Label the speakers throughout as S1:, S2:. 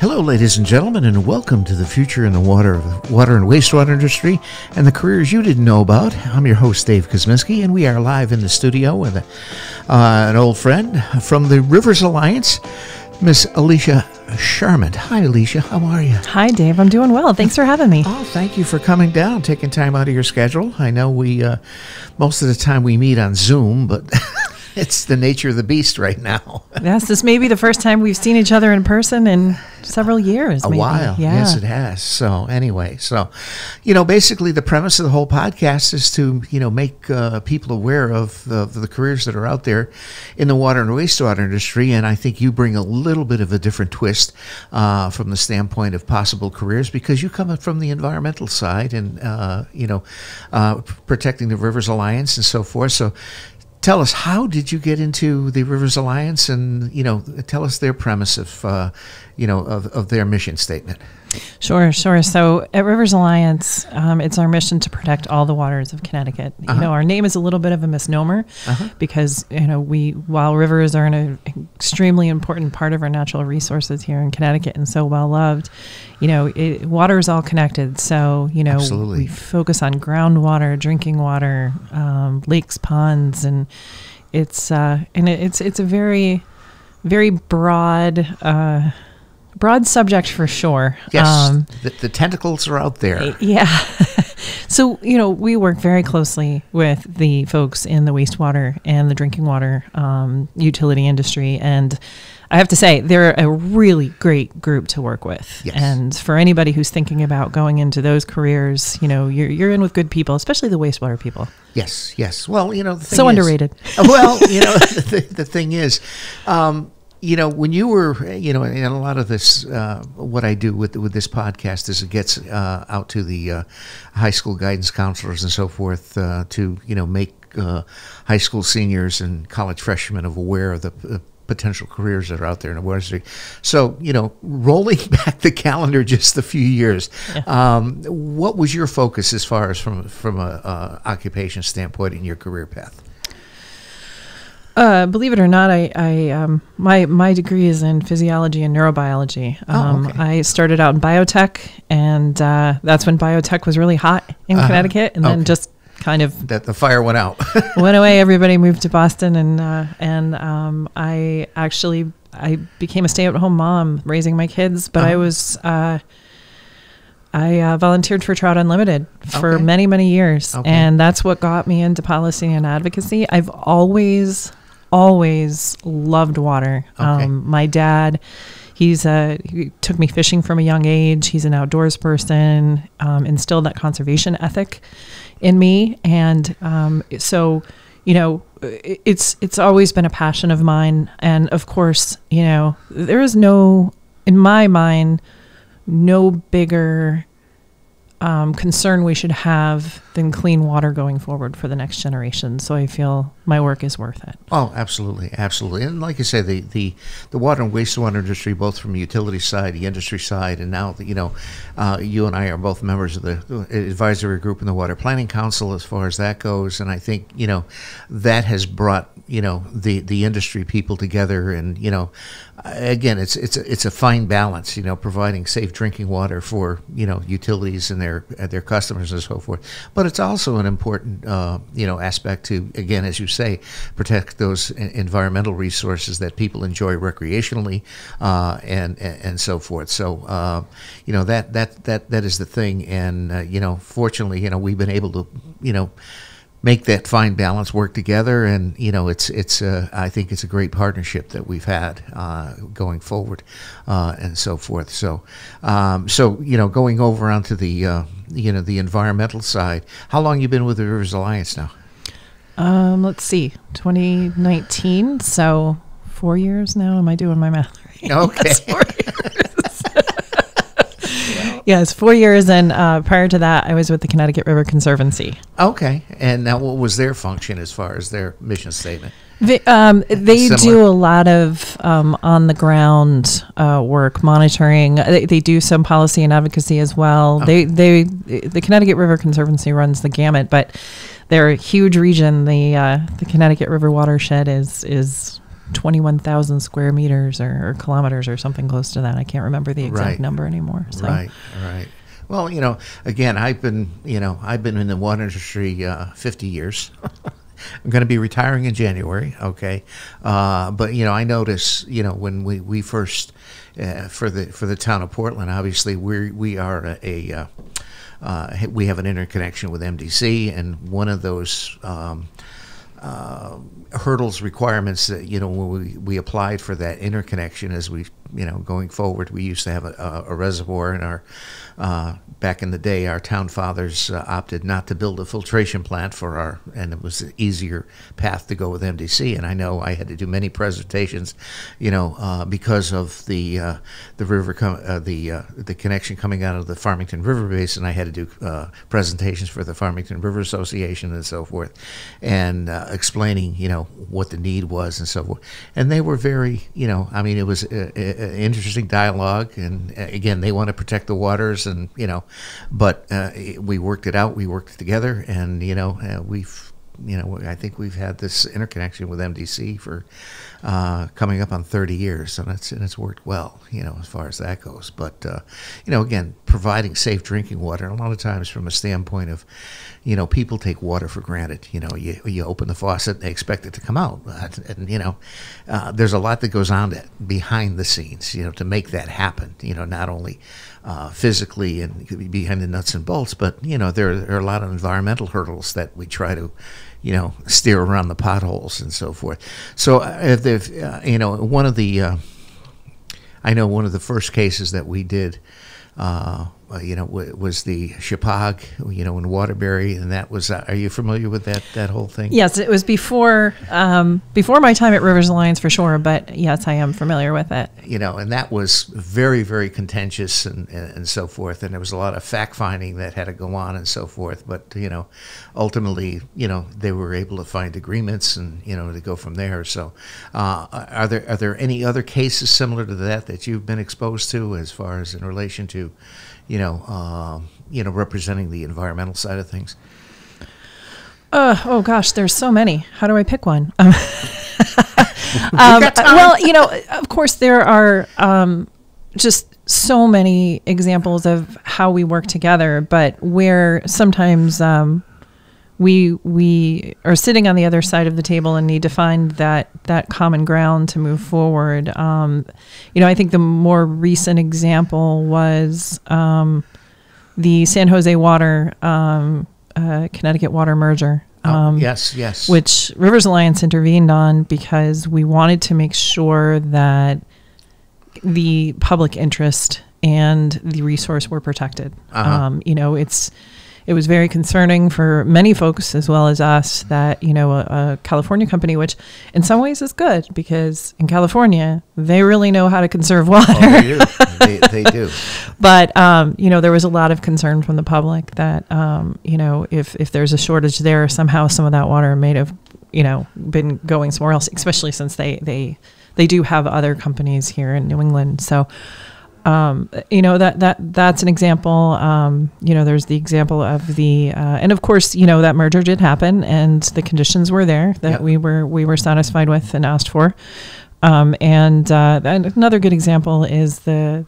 S1: Hello, ladies and gentlemen, and welcome to the future in the water and wastewater industry and the careers you didn't know about. I'm your host, Dave Kosminski, and we are live in the studio with an old friend from the Rivers Alliance, Miss Alicea Charamut. Hi, Alicea. How are you?
S2: Hi, Dave. I'm doing well. Thanks for having me.
S1: Oh, thank you for coming down, taking time out of your schedule. I know we most of the time we meet on Zoom, but it's the nature of the beast right now.
S2: Yes, this may be the first time we've seen each other in person in several years.
S1: A while.
S2: Yeah.
S1: Yes, it has. So anyway, basically the premise of the whole podcast is to, make people aware of the careers that are out there in the water and wastewater industry. And I think you bring a little bit of a different twist from the standpoint of possible careers, because you come from the environmental side and, protecting the Rivers Alliance and so forth. So tell us, how did you get into the Rivers Alliance, and tell us their premise of their mission statement.
S2: Sure. So at Rivers Alliance, it's our mission to protect all the waters of Connecticut. Our name is a little bit of a misnomer because while rivers are an extremely important part of our natural resources here in Connecticut and so well loved, water is all connected. So
S1: Absolutely.
S2: We focus on groundwater, drinking water, lakes, ponds, and it's a very, very broad subject for sure.
S1: Yes, the tentacles are out there.
S2: Yeah. So, we work very closely with the folks in the wastewater and the drinking water utility industry. And I have to say, they're a really great group to work with.
S1: Yes.
S2: And for anybody who's thinking about going into those careers, you're in with good people, especially the wastewater people.
S1: Yes. Well, the thing
S2: so
S1: is,
S2: underrated.
S1: Well, the thing is, when you were, and a lot of this, what I do with this podcast is it gets out to the high school guidance counselors and so forth to, make high school seniors and college freshmen aware of the potential careers that are out there in the water industry. So, rolling back the calendar just a few years, what was your focus as far as from a occupation standpoint in your career path?
S2: Believe it or not, my degree is in physiology and neurobiology.
S1: Okay.
S2: I started out in biotech, and that's when biotech was really hot in Connecticut, and then just kind of
S1: that the fire went out.
S2: went away. Everybody moved to Boston, and I became a stay-at-home mom raising my kids, but I volunteered for Trout Unlimited for many, many years, and that's what got me into policy and advocacy. I've always loved water. My dad, he took me fishing from a young age. He's an outdoors person, instilled that conservation ethic in me, and so it's always been a passion of mine. And of course, there is in my mind, no bigger concern we should have than clean water going forward for the next generation. So I feel my work is worth it. Oh, absolutely. And like I say,
S1: the water and wastewater industry, both from the utility side, the industry side, and now, you and I are both members of the advisory group in the Water Planning Council as far as that goes. And I think, that has brought, the industry people together. And, again, it's a fine balance, providing safe drinking water for, utilities and their customers and so forth. But it's also an important, aspect to, again, as you say, protect those environmental resources that people enjoy recreationally, and so forth. So, that is the thing. And, fortunately, we've been able to, make that fine balance work together, and I think it's a great partnership that we've had going forward, and so forth. So, going over onto the the environmental side, how long you been with the Rivers Alliance now?
S2: Let's see, 2019. So 4 years now. Am I doing my math right?
S1: Okay.
S2: Yes, 4 years. Yes, 4 years, and prior to that, I was with the Connecticut River Conservancy.
S1: Okay, and now what was their function as far as their mission statement?
S2: They do a lot of on-the-ground work, monitoring. They do some policy and advocacy as well.
S1: Okay.
S2: The Connecticut River Conservancy runs the gamut, but they're a huge region. The Connecticut River watershed is 21,000 square meters or kilometers or something close to that. I can't remember the exact number anymore. So.
S1: Right. Well, again, I've been in the water industry 50 years. I'm going to be retiring in January. Okay, but I notice when we first for the town of Portland, obviously we are we have an interconnection with MDC, and one of those hurdles requirements that when we applied for that interconnection, as we going forward, we used to have a reservoir in our back in the day. Our town fathers opted not to build a filtration plant and it was an easier path to go with MDC. And I know I had to do many presentations, because of the river the connection coming out of the Farmington River Basin. I had to do presentations for the Farmington River Association and so forth, and explaining what the need was and so forth. And they were very it was interesting dialogue, and again, they want to protect the waters, and but we worked it out. We worked together, and we've I think we've had this interconnection with MDC for coming up on 30 years, and it's worked well, as far as that goes. But again, providing safe drinking water, a lot of times from a standpoint of people take water for granted. You open the faucet, they expect it to come out, and there's a lot that goes on behind the scenes, to make that happen. Not only physically and behind the nuts and bolts, but there are a lot of environmental hurdles that we try to steer around the potholes and so forth. So one of the I know one of the first cases that we did was the Chippewa, in Waterbury, and that was. Are you familiar with that whole thing?
S2: Yes, it was before my time at Rivers Alliance for sure. But yes, I am familiar with it.
S1: And that was very, very contentious and so forth, and there was a lot of fact finding that had to go on and so forth. But ultimately, they were able to find agreements and to go from there. So, are there any other cases similar to that you've been exposed to, as far as in relation to representing the environmental side of things?
S2: Oh gosh, there's so many. How do I pick one? Of course there are just so many examples of how we work together, but where sometimes we are sitting on the other side of the table and need to find that common ground to move forward. I think the more recent example was the San Jose Water, Connecticut Water merger.
S1: Yes.
S2: Which Rivers Alliance intervened on because we wanted to make sure that the public interest and the resource were protected. It was very concerning for many folks as well as us that, a California company, which in some ways is good because in California, they really know how to conserve water.
S1: Oh, they do. They do.
S2: But, there was a lot of concern from the public that, if there's a shortage there, somehow some of that water may have, been going somewhere else, especially since they do have other companies here in New England. So, that's an example. There's the example of the, and of course, that merger did happen and the conditions were there that we were satisfied with and asked for. And another good example is the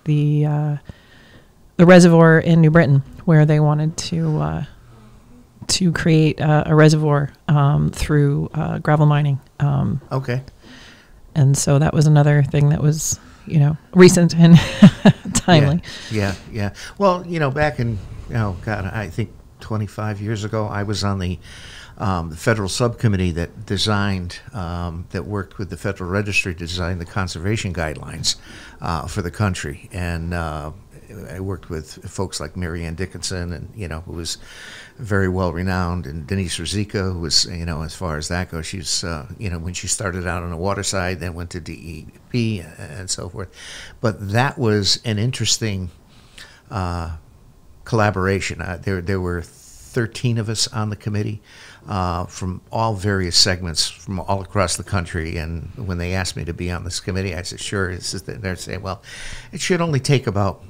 S2: reservoir in New Britain, where they wanted to create a reservoir, through, gravel mining.
S1: Okay.
S2: And so that was another thing that was, recent and timely.
S1: Yeah. Well, back in, I think 25 years ago, I was on the federal subcommittee that designed, that worked with the Federal Registry to design the conservation guidelines for the country. And I worked with folks like Mary Ann Dickinson, and who was very well renowned, and Denise Ruzicka, who was as far as that goes, she's when she started out on the water side, then went to DEP and so forth. But that was an interesting collaboration. There were 13 of us on the committee from all various segments from all across the country. And when they asked me to be on this committee, I said, sure. They're saying, well, it should only take about,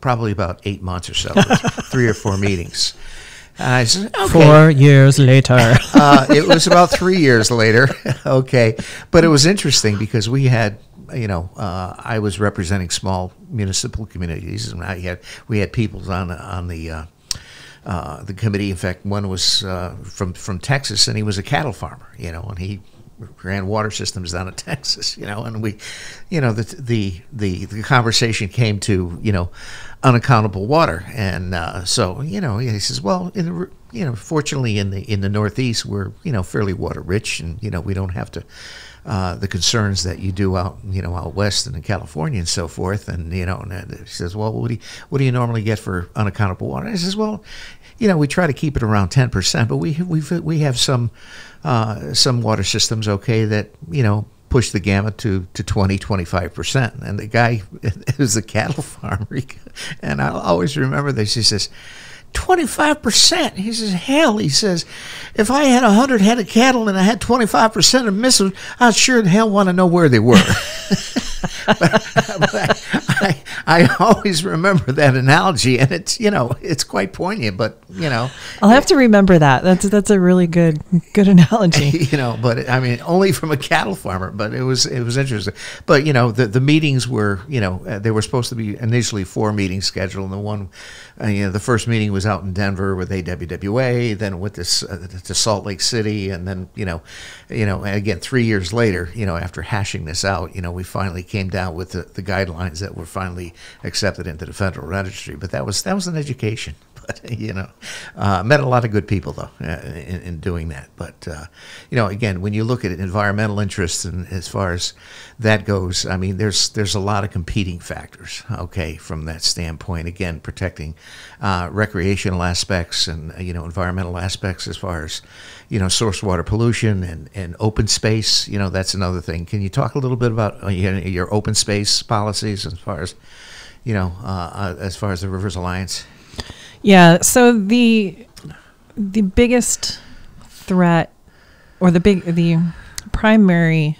S1: probably about 8 months or so, 3 or 4 meetings. I said, okay.
S2: 4 years later.
S1: It was about 3 years later. Okay. But it was interesting because we had, I was representing small municipal communities, and we had people on the committee. In fact, one was from Texas, and he was a cattle farmer, and he ran water systems down in Texas, and we, the conversation came to, unaccountable water. And so, he says, well, fortunately in the Northeast, we're, fairly water rich, and, we don't have to, the concerns that you do out, out west and in California and so forth. And, and he says, well, what do you normally get for unaccountable water? And I says, well, we try to keep it around 10%, but we have some water systems, okay, that, push the gamut to 20-25%. And the guy is a cattle farmer, and I'll always remember this. He says, 25%. He says, hell, he says, if I had 100 head of cattle and I had 25% of misses, I sure in hell want to know where they were. but I always remember that analogy, and it's quite poignant. But
S2: I'll have to remember that. That's a really good analogy.
S1: But I mean, only from a cattle farmer. But it was interesting. But the meetings were they were supposed to be initially 4 meetings scheduled, and the one the first meeting was out in Denver with AWWA, then went to Salt Lake City, and then and again 3 years later, after hashing this out, we finally came down with the guidelines that were finally accepted into the Federal Registry. But that was an education. But met a lot of good people though in doing that. But again, when you look at environmental interests and as far as that goes, I mean, there's a lot of competing factors. Okay, from that standpoint, again, protecting recreational aspects and environmental aspects as far as source water pollution and open space. That's another thing. Can you talk a little bit about your open space policies as far as the Rivers Alliance?
S2: Yeah, so the biggest threat, or the primary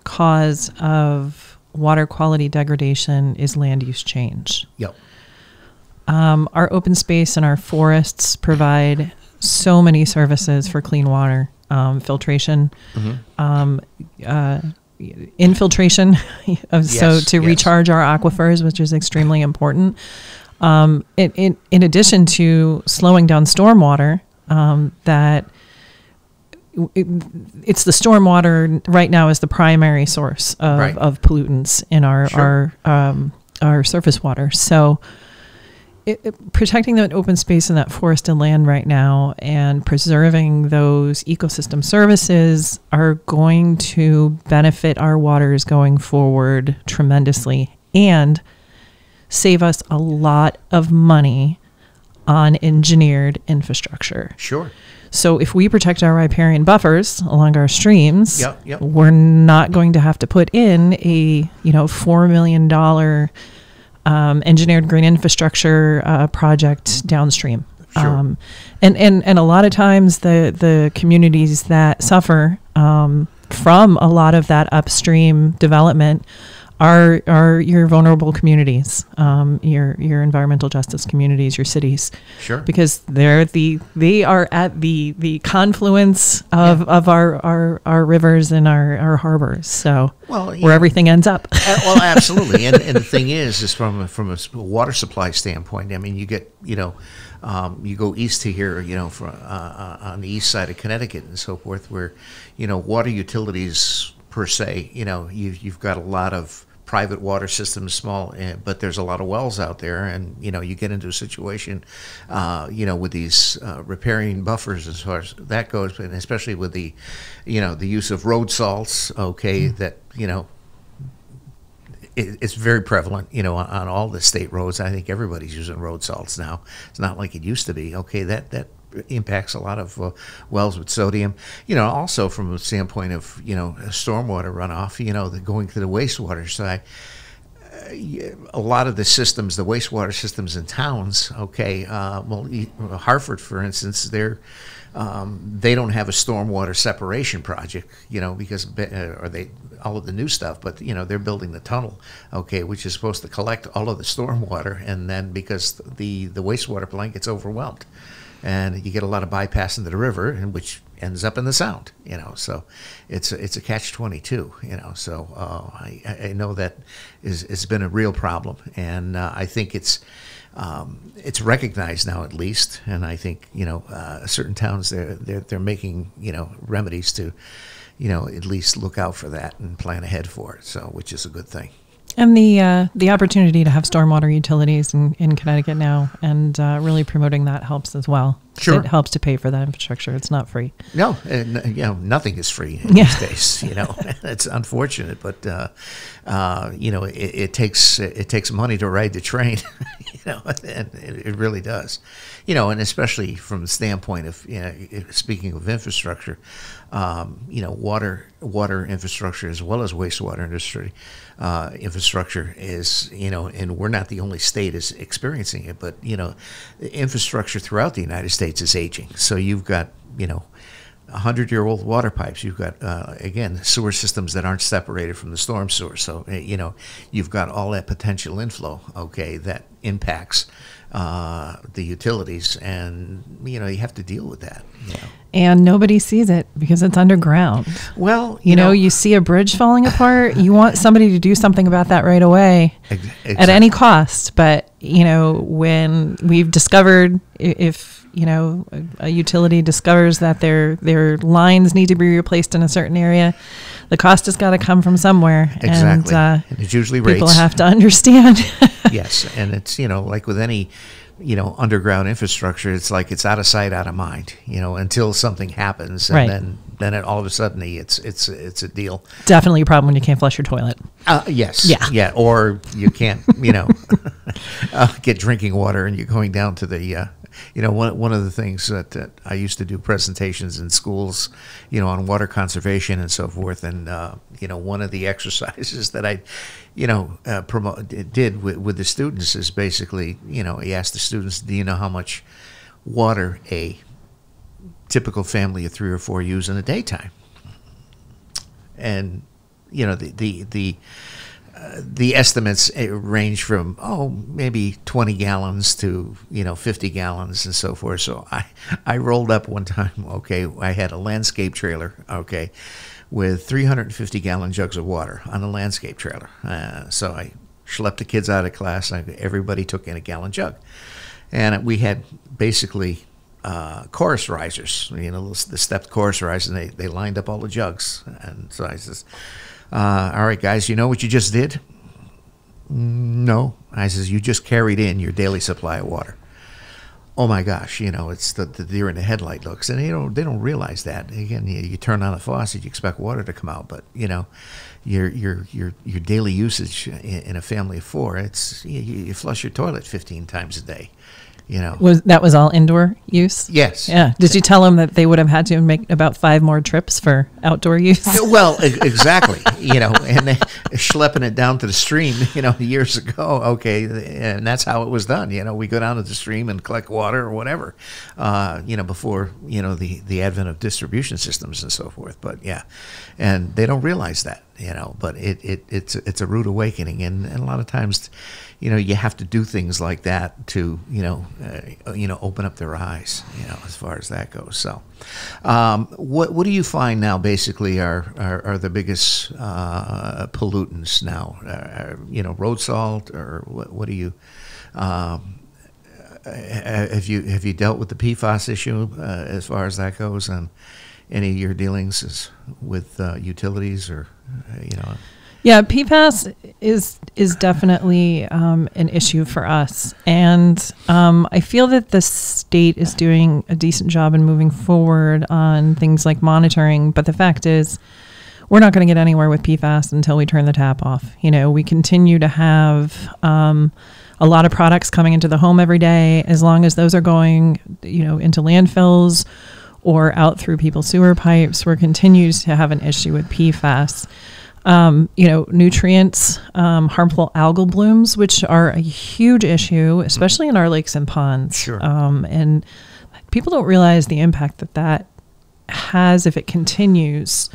S2: cause of water quality degradation is land use change.
S1: Yep.
S2: Our open space and our forests provide so many services for clean water, filtration, infiltration, to recharge our aquifers, which is extremely important. In addition to slowing down stormwater, it's the stormwater right now is the primary source of pollutants in our surface water. So protecting that open space and that forest and land right now and preserving those ecosystem services are going to benefit our waters going forward tremendously and save us a lot of money on engineered infrastructure.
S1: Sure.
S2: So if we protect our riparian buffers along our streams,
S1: yep.
S2: we're not going to have to put in a $4 million engineered green infrastructure project downstream.
S1: Sure.
S2: And a lot of times the communities that suffer from a lot of that upstream development are your vulnerable communities, your environmental justice communities, your cities.
S1: Sure.
S2: Because they are at the confluence of our rivers and our harbors. So where everything ends up.
S1: Well, absolutely. And the thing is from a water supply standpoint, I mean, you get you go east to here, on the east side of Connecticut and so forth, where water utilities per se, you've got a lot of private water systems, small, but there's a lot of wells out there, and you get into a situation, with these riparian buffers as far as that goes, and especially with the use of road salts. Okay, that it's very prevalent, on all the state roads. I think everybody's using road salts now. It's not like it used to be. Okay, that impacts a lot of wells with sodium. Also from a standpoint of stormwater runoff. Going to the wastewater side. A lot of the systems, the wastewater systems in towns. Okay, Hartford, for instance, they don't have a stormwater separation project. Because all of the new stuff, but they're building the tunnel, okay, which is supposed to collect all of the stormwater, and then because the wastewater plant gets overwhelmed, and you get a lot of bypass into the river, and which ends up in the Sound, so it's a catch-22, so I know that it's been a real problem, and I think it's recognized now, at least, and I think certain towns they're making remedies to at least look out for that and plan ahead for it, so which is a good thing.
S2: And the opportunity to have stormwater utilities in Connecticut now, and really promoting that helps as well.
S1: Sure.
S2: It helps to pay for that infrastructure. It's not free.
S1: No, nothing is free these days. It's unfortunate, but it takes money to ride the train. And it really does. And especially from the standpoint of speaking of infrastructure, water infrastructure as well as wastewater industry infrastructure is and we're not the only state is experiencing it, but the infrastructure throughout the United States is aging. So you've got 100-year-old water pipes. You've got again sewer systems that aren't separated from the storm sewer. So you've got all that potential inflow. Okay, that impacts the utilities, and you have to deal with that.
S2: And nobody sees it because it's underground.
S1: Well,
S2: you see a bridge falling apart, you want somebody to do something about that right away.
S1: Exactly.
S2: At any cost. But when we've discovered, if a utility discovers that their lines need to be replaced in a certain area, the cost has got to come from somewhere.
S1: Exactly. And it's usually rates.
S2: People have to understand.
S1: Yes, and it's like with any underground infrastructure, it's like it's out of sight, out of mind. Until something happens, and
S2: right.
S1: then it, all of a sudden it's a deal.
S2: Definitely a problem when you can't flush your toilet.
S1: Yes.
S2: Yeah.
S1: Or you can't get drinking water, and you're going down to the. One of the things that I used to do presentations in schools, on water conservation and so forth, and one of the exercises that I, did with the students is basically, he asked the students, do you know how much water a typical family of 3 or 4 use in a daytime? And the estimates range from maybe 20 gallons to 50 gallons and so forth. So I rolled up one time. Okay, I had a landscape trailer. Okay, with 350-gallon jugs of water on a landscape trailer. So I schlepped the kids out of class. Everybody took in a gallon jug, and we had basically chorus risers. The stepped chorus risers. And they lined up all the jugs. And so I says, all right, guys, you know what you just did? No. I says, you just carried in your daily supply of water. Oh my gosh, it's the deer in the headlight looks, and they don't realize that. Again, you turn on the faucet, you expect water to come out, but your daily usage in a family of 4, it's you flush your toilet 15 times a day.
S2: Was all indoor use?
S1: Yes.
S2: Yeah. Did you tell them that they would have had to make about 5 more trips for outdoor use?
S1: Well, exactly. And they schlepping it down to the stream, years ago. Okay, and that's how it was done. We go down to the stream and collect water or whatever. Before the advent of distribution systems and so forth. But yeah, and they don't realize that. But it's a rude awakening, and a lot of times, you have to do things like that to open up their eyes, as far as that goes. So, what do you find now? Basically, are the biggest pollutants now? Road salt, or what do you? Have you dealt with the PFAS issue as far as that goes, and any of your dealings with utilities, or
S2: Yeah, PFAS is definitely an issue for us, and I feel that the state is doing a decent job in moving forward on things like monitoring. But the fact is, we're not going to get anywhere with PFAS until we turn the tap off. We continue to have a lot of products coming into the home every day. As long as those are going, into landfills or out through people's sewer pipes, we're continuing to have an issue with PFAS. Nutrients, harmful algal blooms, which are a huge issue, especially in our lakes and ponds.
S1: Sure.
S2: And people don't realize the impact that has if it continues,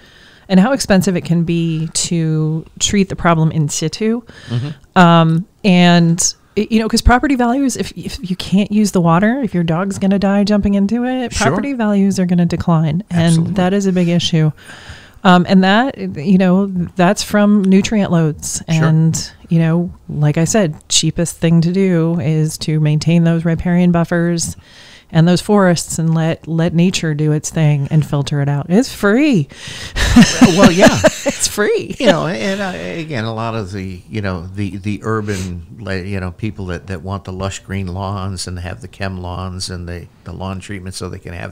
S2: and how expensive it can be to treat the problem in situ.
S1: Mm-hmm.
S2: And Because property values, if you can't use the water, if your dog's going to die jumping into it, property values are going to decline.
S1: Absolutely.
S2: And that is a big issue. And that, that's from nutrient loads. And, like I said, cheapest thing to do is to maintain those riparian buffers and those forests and let nature do its thing and filter it out. It's free.
S1: Well, yeah.
S2: It's free.
S1: And again, a lot of the, the urban, people that want the lush green lawns and have the chem lawns and the lawn treatment so they can have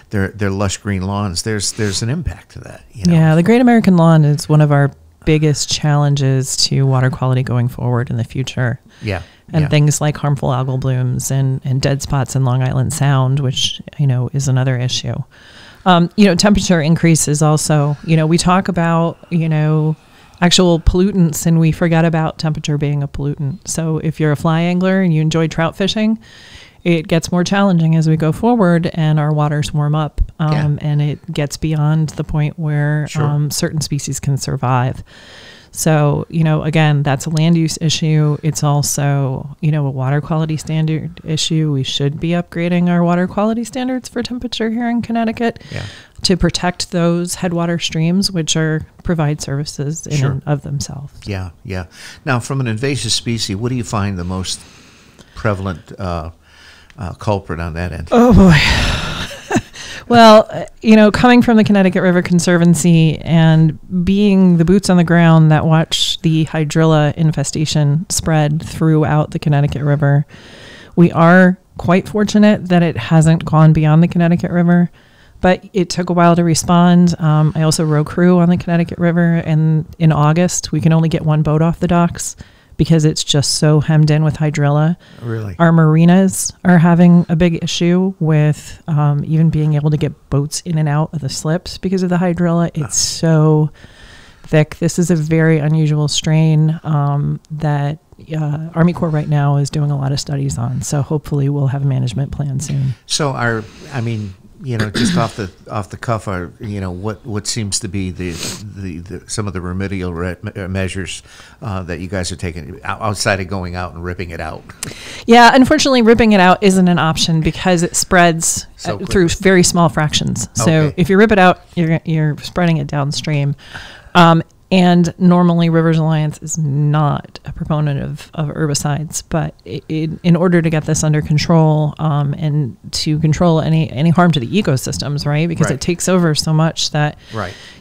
S1: their lush green lawns, there's an impact to that.
S2: Yeah, the Great American Lawn is one of our biggest challenges to water quality going forward in the future.
S1: Yeah.
S2: And things like harmful algal blooms and dead spots in Long Island Sound, which, is another issue. Temperature increases also. We talk about, actual pollutants and we forget about temperature being a pollutant. So if you're a fly angler and you enjoy trout fishing, it gets more challenging as we go forward and our waters warm up and it gets beyond the point where certain species can survive. So, again, that's a land use issue. It's also, a water quality standard issue. We should be upgrading our water quality standards for temperature here in Connecticut to protect those headwater streams, which provide services in and of themselves.
S1: Yeah, yeah. Now, from an invasive species, what do you find the most prevalent culprit on that end?
S2: Oh, boy. Well, coming from the Connecticut River Conservancy and being the boots on the ground that watch the hydrilla infestation spread throughout the Connecticut River, we are quite fortunate that it hasn't gone beyond the Connecticut River, but it took a while to respond. I also row crew on the Connecticut River, and in August, we can only get one boat off the docks because it's just so hemmed in with hydrilla.
S1: Really?
S2: Our marinas are having a big issue with even being able to get boats in and out of the slips because of the hydrilla. It's so thick. This is a very unusual strain that Army Corps right now is doing a lot of studies on. So hopefully we'll have a management plan soon.
S1: So just off the cuff, what seems to be the some of the remedial measures that you guys are taking outside of going out and ripping it out?
S2: Yeah, unfortunately, ripping it out isn't an option because it spreads through very small fractions. So if you rip it out, you're spreading it downstream. And normally Rivers Alliance is not a proponent of herbicides, but in order to get this under control and to control any harm to the ecosystems, right? Because it takes over so much that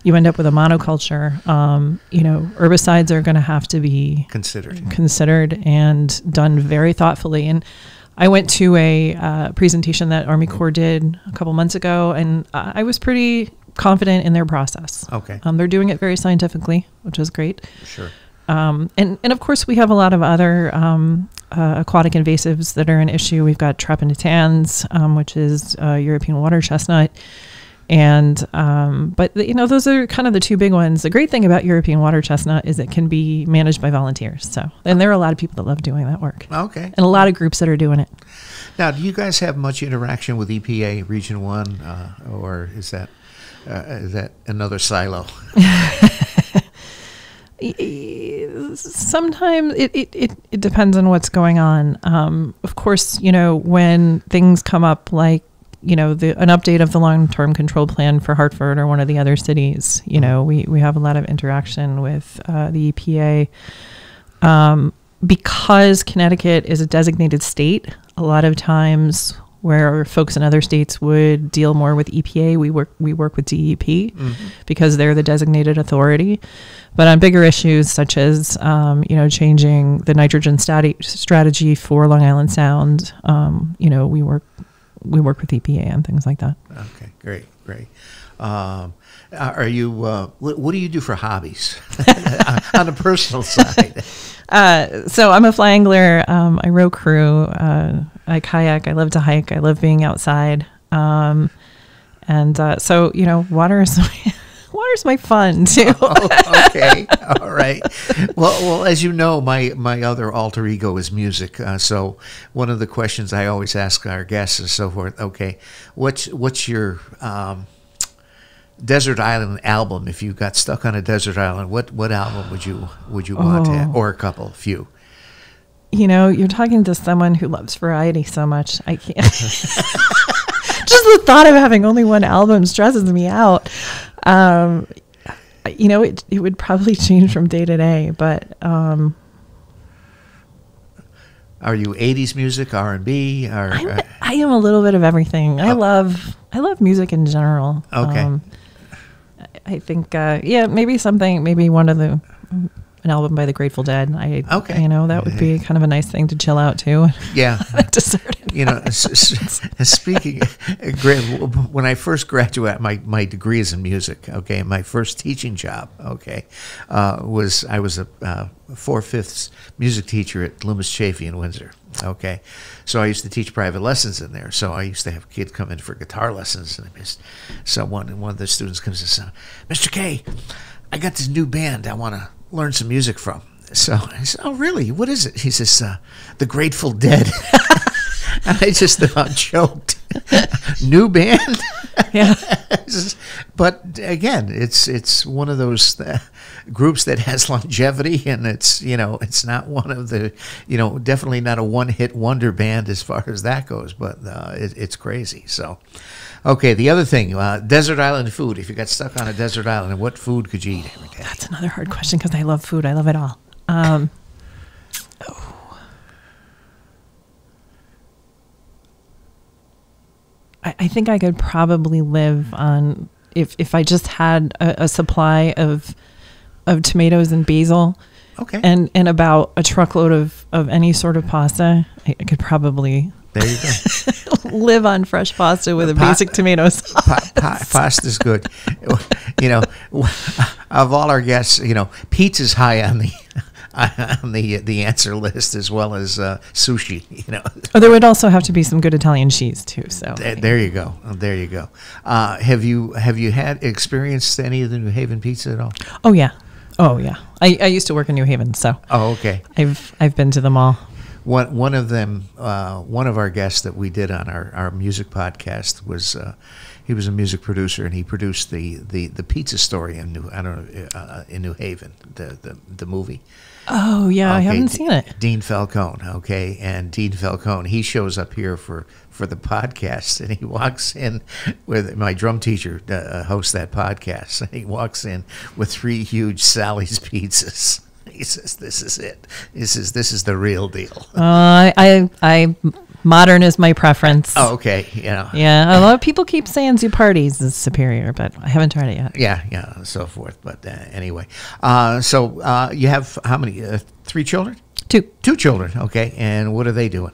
S2: you end up with a monoculture. Herbicides are going to have to be considered and done very thoughtfully. And I went to a presentation that Army Corps did a couple months ago, and I was pretty confident in their process.
S1: Okay.
S2: They're doing it very scientifically, which is great.
S1: Sure.
S2: And of course we have a lot of other aquatic invasives that are an issue. We've got Trapenitans, which is European water chestnut. And, but those are kind of the two big ones. The great thing about European water chestnut is it can be managed by volunteers. And there are a lot of people that love doing that work.
S1: Okay.
S2: And a lot of groups that are doing it.
S1: Now, do you guys have much interaction with EPA Region 1, or is that another silo?
S2: Sometimes it depends on what's going on. Of course, when things come up like, an update of the long-term control plan for Hartford or one of the other cities, we have a lot of interaction with the EPA. Because Connecticut is a designated state, a lot of times where folks in other states would deal more with EPA, we work with DEP because they're the designated authority. But on bigger issues such as changing the nitrogen strategy for Long Island Sound, we work with EPA on things like that.
S1: Okay, great. Are you? What do you do for hobbies on the personal side?
S2: So I'm a fly angler. I row crew. I kayak. I love to hike. I love being outside. So water is my fun too.
S1: Okay, all right. Well, as you know, my other alter ego is music. So one of the questions I always ask our guests and so forth. Okay, what's your desert island album? If you got stuck on a desert island, what album would you want to have, or a few?
S2: you're talking to someone who loves variety so much. I can't. Just the thought of having only one album stresses me out. It would probably change from day to day, but.
S1: Are you 80s music, R&B?
S2: I am a little bit of everything. I love music in general.
S1: Okay.
S2: I think, maybe an album by the Grateful Dead. That would be kind of a nice thing to chill out to.
S1: Yeah.
S2: Deserted.
S1: Speaking, when I first graduated, my degree is in music. Okay, my first teaching job. Okay, I was a 4/5 music teacher at Loomis Chaffee in Windsor. Okay, so I used to teach private lessons in there. So I used to have kids come in for guitar lessons, and one of the students comes and says, "Mr. K, I got this new band I want to learn some music from." So I said, "Oh, really? What is it?" He says, "The Grateful Dead." And I just about choked. New band?
S2: Yeah.
S1: But again, it's one of those groups that has longevity, and it's not one of the, definitely not a one-hit wonder band as far as that goes, but it's crazy. So, okay, the other thing, desert island food. If you got stuck on a desert island, what food could you eat every day?
S2: That's another hard question because I love food. I love it all. I think I could probably live on if I just had a supply of tomatoes and basil,
S1: okay,
S2: and about a truckload of any sort of pasta. I could probably
S1: there you go
S2: live on fresh pasta with a basic tomato sauce.
S1: Pasta's good. Of all our guests, pizza's high on the answer list, as well as sushi.
S2: There would also have to be some good Italian cheese too. So
S1: there you go. Have you had experienced any of the New Haven pizza at all?
S2: Oh yeah. I used to work in New Haven, so
S1: okay.
S2: I've been to them all.
S1: One of them, one of our guests that we did on our music podcast was. He was a music producer, and he produced the Pizza Story in New Haven, the movie.
S2: Oh yeah, okay. I haven't seen it.
S1: Dean Falcone, okay, and Dean Falcone, he shows up here for the podcast, and he walks in with my drum teacher hosts that podcast, and he walks in with 3 huge Sally's pizzas. He says, "This is it. This is the real deal."
S2: I modern is my preference.
S1: Oh, okay.
S2: Yeah. A lot of people keep saying Zupardi's is superior, but I haven't tried it yet.
S1: Yeah, and so forth. But anyway, so you have how many? 3 children?
S2: 2.
S1: 2 children. Okay, and what are they doing?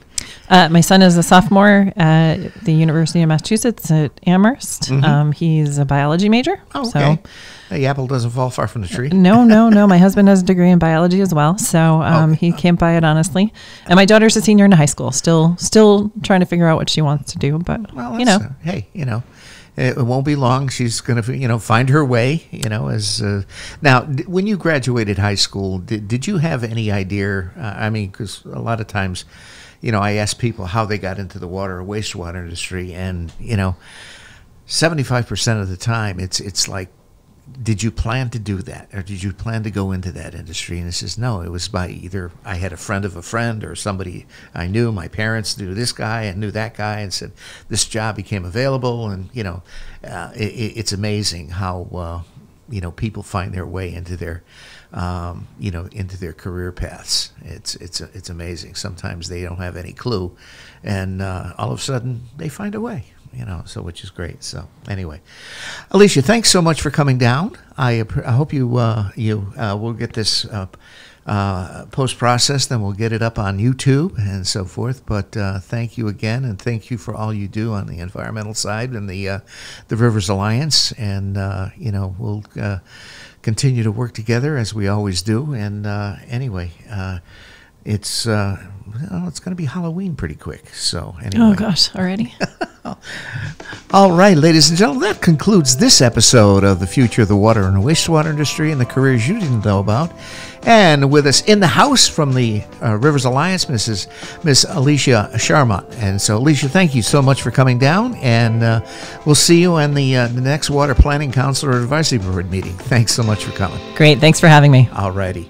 S2: My son is a sophomore at the University of Massachusetts at Amherst. Mm-hmm. He's a biology major.
S1: Oh, okay. So, the apple doesn't fall far from the tree.
S2: No. My husband has a degree in biology as well, so he can't buy it honestly. And my daughter's a senior in high school, still trying to figure out what she wants to do. But
S1: hey, it won't be long. She's going to, find her way. Now, when you graduated high school, did you have any idea? Because a lot of times, I ask people how they got into the water or wastewater industry, and 75% of the time, it's like, did you plan to do that, or did you plan to go into that industry? And it says no. It was by either I had a friend of a friend, or somebody I knew. My parents knew this guy and knew that guy, and said this job became available. And it's amazing how people find their way into their into their career paths. It's amazing. Sometimes they don't have any clue, and all of a sudden they find a way. So which is great. So anyway, Alicea, thanks so much for coming down. I hope you will get this post-processed, and we'll get it up on YouTube and so forth. But thank you again, and thank you for all you do on the environmental side and the Rivers Alliance. And we'll continue to work together as we always do. And anyway. It's going to be Halloween pretty quick. So anyway.
S2: Oh gosh, already.
S1: All right, ladies and gentlemen, that concludes this episode of The Future of the Water and Wastewater Industry and the Careers You Didn't Know About. And with us in the house from the Rivers Alliance, Miss Alicea Charamut. And so, Alicea, thank you so much for coming down, and we'll see you on the next Water Planning Council or Advisory Board meeting. Thanks so much for coming.
S2: Great, thanks for having me.
S1: All righty.